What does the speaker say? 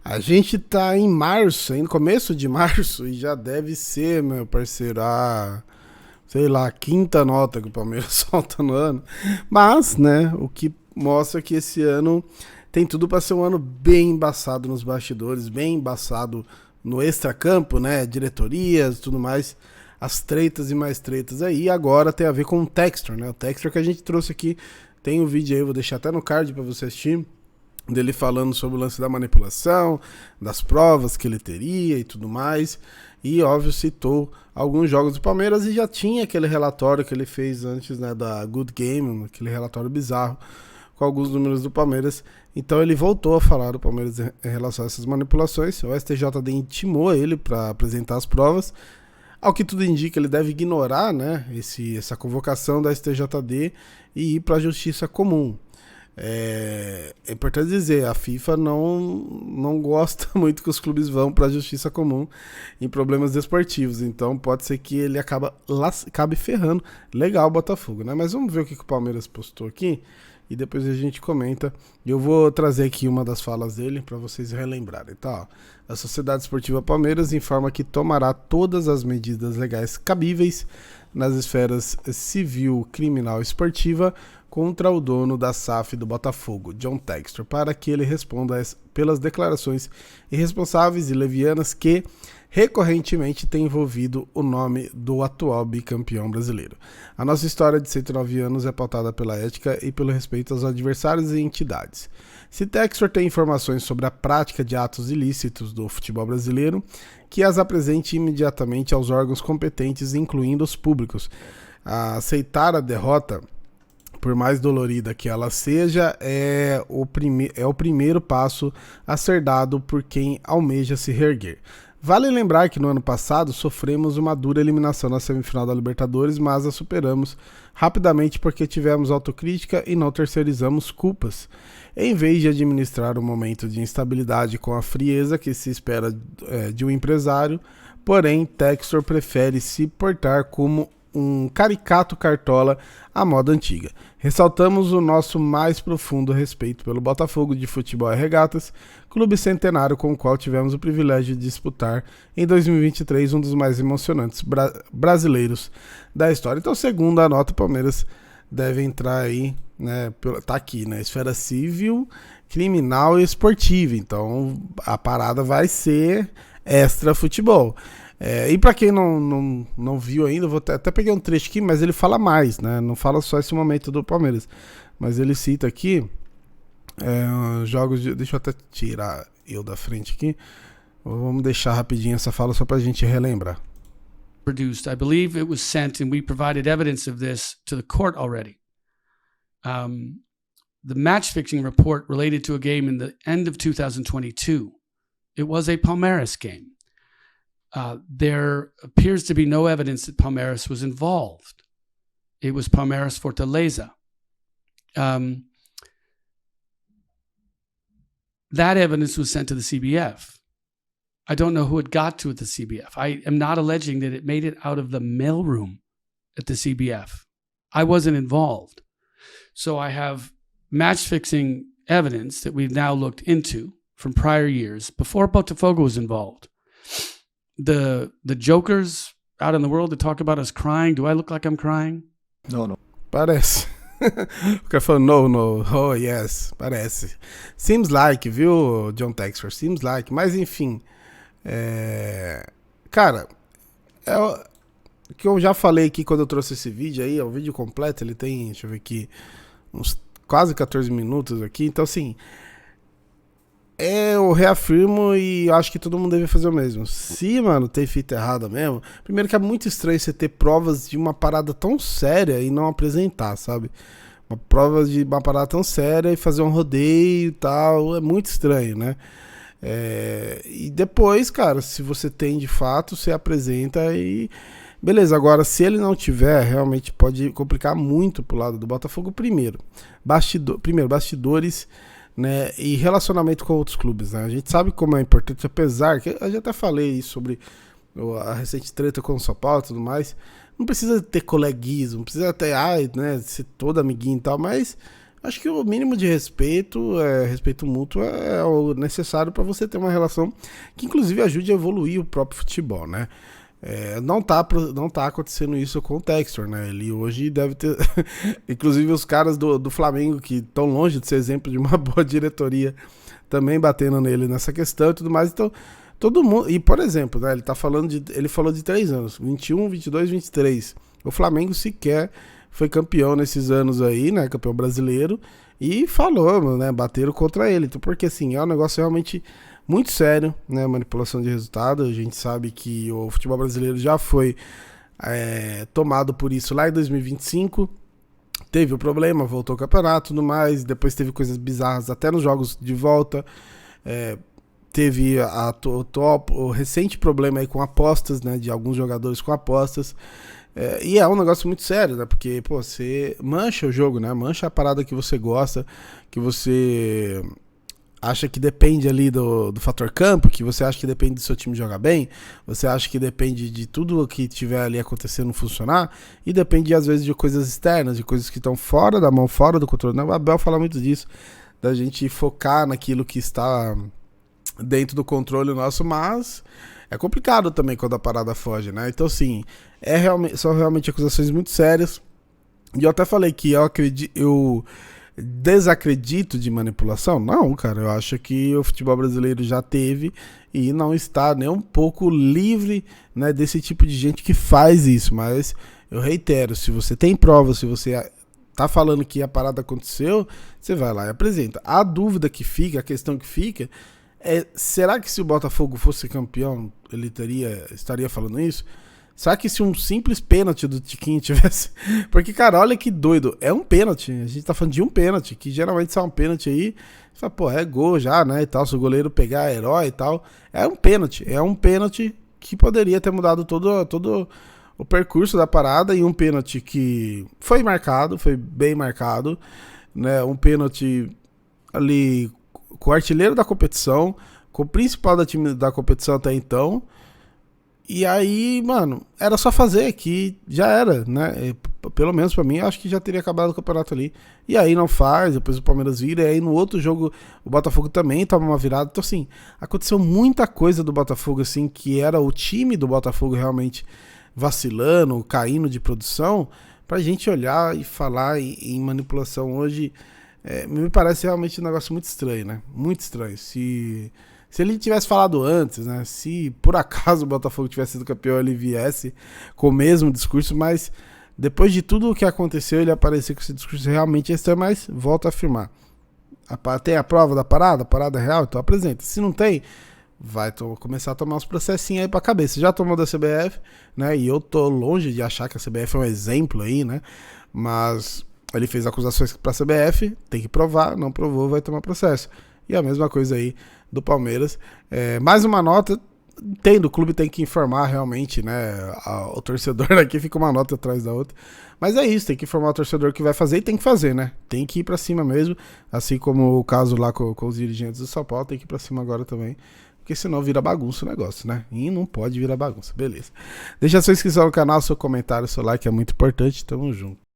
A gente tá em março, no começo de março, e já deve ser, meu parceiro, sei lá, a quinta nota que o Palmeiras solta no ano. Mas, né, o que mostra que esse ano tem tudo para ser um ano bem embaçado nos bastidores, bem embaçado no extracampo, né, diretorias e tudo mais, as tretas e mais tretas aí. E agora tem a ver com o Textor, né, o Textor que a gente trouxe aqui, tem um vídeo aí, vou deixar até no card para você assistir, dele falando sobre o lance da manipulação, das provas que ele teria e tudo mais. E, óbvio, citou alguns jogos do Palmeiras e já tinha aquele relatório que ele fez antes, né, da Good Game, aquele relatório bizarro com alguns números do Palmeiras. Então ele voltou a falar do Palmeiras em relação a essas manipulações. O STJD intimou ele para apresentar as provas. Ao que tudo indica, ele deve ignorar, né, essa convocação da STJD e ir para a Justiça Comum. É importante dizer, a FIFA não gosta muito que os clubes vão para a justiça comum em problemas desportivos, então pode ser que ele acabe ferrando. Legal o Botafogo, né? Mas vamos ver o que o Palmeiras postou aqui e depois a gente comenta. Eu vou trazer aqui uma das falas dele para vocês relembrarem, tá? A Sociedade Esportiva Palmeiras informa que tomará todas as medidas legais cabíveis nas esferas civil, criminal e esportiva contra o dono da SAF do Botafogo, John Textor, para que ele responda pelas declarações irresponsáveis e levianas que recorrentemente têm envolvido o nome do atual bicampeão brasileiro. A nossa história de 109 anos é pautada pela ética e pelo respeito aos adversários e entidades. Se Textor tem informações sobre a prática de atos ilícitos do futebol brasileiro, que as apresente imediatamente aos órgãos competentes, incluindo os públicos. Aceitar a derrota, por mais dolorida que ela seja, é o primeiro passo a ser dado por quem almeja se reerguer. Vale lembrar que no ano passado sofremos uma dura eliminação na semifinal da Libertadores, mas a superamos rapidamente porque tivemos autocrítica e não terceirizamos culpas. Em vez de administrar um momento de instabilidade com a frieza que se espera de um empresário, porém Textor prefere se portar como um caricato cartola à moda antiga. Ressaltamos o nosso mais profundo respeito pelo Botafogo de Futebol e Regatas, clube centenário com o qual tivemos o privilégio de disputar em 2023 um dos mais emocionantes brasileiros da história. Então, segundo a nota, o Palmeiras deve entrar aí, né, tá aqui, né, esfera civil, criminal e esportiva. Então, a parada vai ser extra futebol. E pra quem não viu ainda, vou até pegar um trecho aqui, mas ele fala mais, né? Não fala só esse momento do Palmeiras, mas ele cita aqui jogos de... Deixa eu até tirar eu da frente aqui. Vamos deixar rapidinho essa fala só pra gente relembrar. Produced. I believe it was sent and we provided evidence of this to the court already. The match fixing report related to a game in the end of 2022. It was a Palmeiras game. There appears to be no evidence that Palmeiras was involved. It was Palmeiras Fortaleza. That evidence was sent to the CBF. I don't know who it got to at the CBF. I am not alleging that it made it out of the mailroom at the CBF. I wasn't involved. So I have match-fixing evidence that we've now looked into from prior years before Botafogo was involved. The jokers out in the world that talk about us crying, do I look like I'm crying? No. Parece. O cara falou no, oh yes, parece. Seems like, viu, John Textor? Seems like, mas enfim. Cara, o que eu já falei aqui quando eu trouxe esse vídeo aí, o vídeo completo, ele tem, deixa eu ver aqui, uns quase 14 minutos aqui, então assim... Eu reafirmo e acho que todo mundo deve fazer o mesmo. Se, mano, tem fita errada mesmo, primeiro que é muito estranho você ter provas de uma parada tão séria e não apresentar, sabe? Uma prova de uma parada tão séria e fazer um rodeio e tal, é muito estranho, né? E depois, cara, se você tem de fato, você apresenta e... Beleza, agora se ele não tiver, realmente pode complicar muito pro lado do Botafogo. Primeiro, bastidores... Né, e relacionamento com outros clubes, né? A gente sabe como é importante, apesar que eu já até falei sobre a recente treta com o São Paulo e tudo mais. Não precisa ter coleguismo, não precisa ter, né, ser todo amiguinho e tal, mas Acho que o mínimo de respeito, respeito mútuo, é o necessário para você ter uma relação que, inclusive, ajude a evoluir o próprio futebol, né? Não tá acontecendo isso com o Textor, né? Ele hoje deve ter. Inclusive, os caras do Flamengo, que estão longe de ser exemplo de uma boa diretoria, também batendo nele nessa questão e tudo mais. Então, todo mundo. E, por exemplo, né, ele falou de 3 anos: 21, 22, 23. O Flamengo sequer foi campeão nesses anos aí, né? Campeão brasileiro. E falou, né? Bateram contra ele. Então, porque assim, é um negócio realmente muito sério, né? Manipulação de resultado. A gente sabe que o futebol brasileiro já foi tomado por isso lá em 2025. Teve o problema, voltou ao campeonato e tudo mais. Depois teve coisas bizarras até nos jogos de volta. Teve o recente problema aí com apostas, né? De alguns jogadores com apostas. E é um negócio muito sério, né? Porque, pô, você mancha o jogo, né? Mancha a parada que você gosta, que você acha que depende ali do fator campo, que você acha que depende do seu time jogar bem, você acha que depende de tudo que tiver ali acontecendo funcionar, e depende, às vezes, de coisas externas, de coisas que estão fora da mão, fora do controle. O Abel fala muito disso, da gente focar naquilo que está dentro do controle nosso, mas é complicado também quando a parada foge, né? Então, assim, são realmente acusações muito sérias. E eu até falei que eu desacredito de manipulação. Não, cara, eu acho que o futebol brasileiro já teve e não está nem um pouco livre, né, desse tipo de gente que faz isso. Mas eu reitero, se você tem provas, se você tá falando que a parada aconteceu, você vai lá e apresenta. A dúvida que fica, a questão que fica será que se o Botafogo fosse campeão, ele estaria falando isso? Será que se um simples pênalti do Tiquinho tivesse... Porque, cara, olha que doido. É um pênalti. A gente tá falando de um pênalti, que geralmente sai um pênalti aí, você fala, pô, é gol já, né, e tal. Se o goleiro pegar, é herói e tal. É um pênalti. É um pênalti que poderia ter mudado todo o percurso da parada, e um pênalti que foi marcado, foi bem marcado, né? Um pênalti ali com o artilheiro da competição, com o principal time da competição até então. E aí, mano, era só fazer, que já era, né? Pelo menos pra mim, acho que já teria acabado o campeonato ali. E aí não faz, depois o Palmeiras vira, e aí no outro jogo o Botafogo também toma uma virada. Então, assim, aconteceu muita coisa do Botafogo, assim, que era o time do Botafogo realmente vacilando, caindo de produção, pra gente olhar e falar em manipulação hoje. Me parece realmente um negócio muito estranho, né? Muito estranho. Se ele tivesse falado antes, né? Se por acaso o Botafogo tivesse sido campeão, ele viesse com o mesmo discurso, mas depois de tudo o que aconteceu, ele apareceu com esse discurso realmente estranho, mas volto a afirmar. Tem a prova da parada? A parada é real? Então apresenta. Se não tem, vai começar a tomar uns processinhos aí pra cabeça. Já tomou da CBF, né? E eu tô longe de achar que a CBF é um exemplo aí, né? Mas ele fez acusações pra CBF, tem que provar, não provou, vai tomar processo. E a mesma coisa aí do Palmeiras. Mais uma nota, o clube tem que informar realmente, né? O torcedor aqui fica uma nota atrás da outra. Mas é isso, tem que informar o torcedor que vai fazer e tem que fazer, né? Tem que ir pra cima mesmo, assim como o caso lá com os dirigentes do São Paulo, tem que ir pra cima agora também. Porque senão vira bagunça o negócio, né? E não pode virar bagunça, beleza. Deixa a sua inscrição no canal, seu comentário, seu like é muito importante, tamo junto.